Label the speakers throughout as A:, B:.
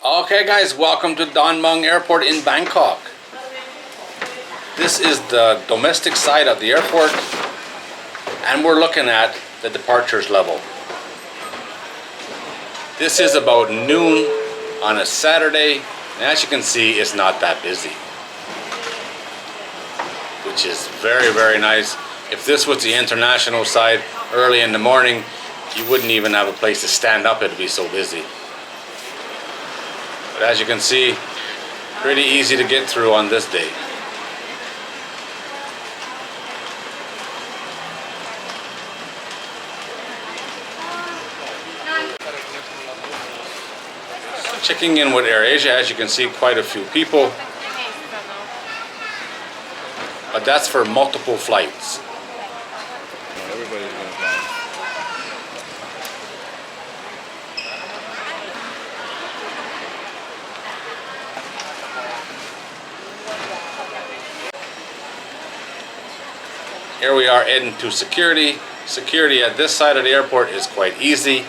A: Okay guys, welcome to Mueang Airport in Bangkok. This is the domestic side of the airport and we're looking at the departures level. This is about noon on a Saturday and as you can see it's not that busy, which is very nice. If this was the international side early in the morning, you wouldn't even have a place to stand up, it'd be so busy. But as you can see, pretty easy to get through on this day. Checking in with AirAsia, as you can see, quite a few people. But that's for multiple flights.
B: Everybody's gonna fly.
A: Here we are heading to security. Security at this side of the airport is quite easy.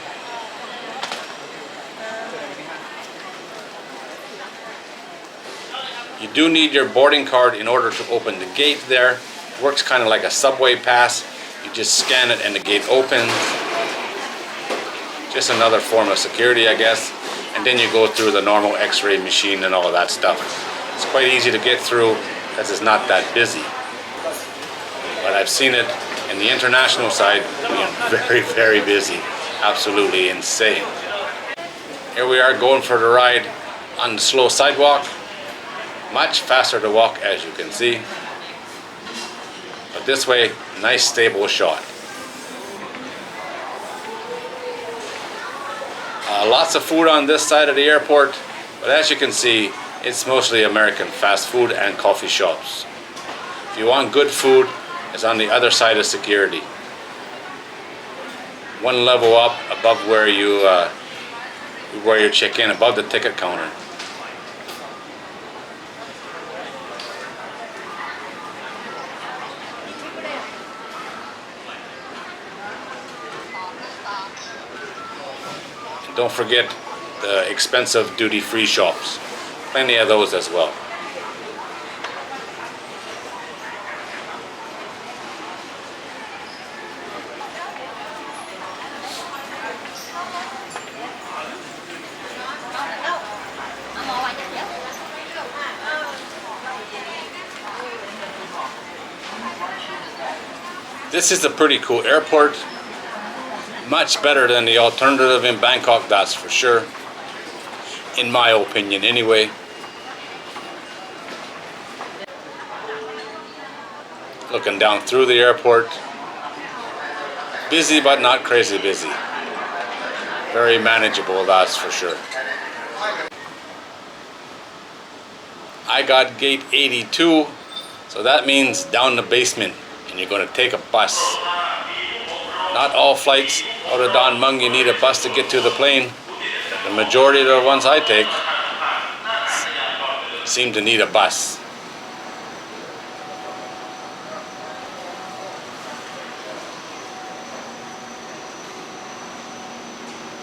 A: You do need your boarding card in order to open the gate there. It works kind of like a subway pass. You just scan it and the gate opens. Just another form of security, I guess. And then you go through the normal x-ray machine and all of that stuff. It's quite easy to get through because it's not that busy. But I've seen it in the international side being very busy. Absolutely insane. Here we are going for the ride on the slow sidewalk. Much faster to walk, as you can see. But this way, nice stable shot. Lots of food on this side of the airport, but as you can see, it's mostly American fast food and coffee shops. If you want good food, it's on the other side of security. One level up above where you check in, above the ticket counter. Don't forget the expensive duty-free shops. Plenty of those as well. This is a pretty cool airport. Much better than the alternative in Bangkok, that's for sure. In my opinion, anyway. Looking down through the airport. Busy, but not crazy busy. Very manageable, that's for sure. I got gate 82, so that means down the basement, and you're going to take a bus. Not all flights out of Mueang you need a bus to get to the plane. The majority of the ones I take seem to need a bus.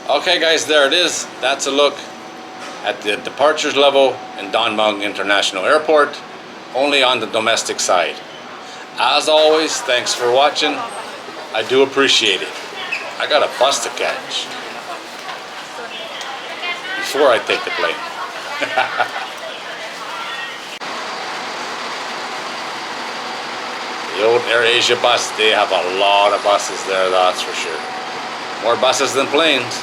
A: Okay guys, there it is. That's a look at the departures level in Mueang International Airport, only on the domestic side. As always, thanks for watching. I do appreciate it. I got a bus to catch before I take the plane. The old AirAsia bus, they have a lot of buses there, that's for sure. More buses than planes.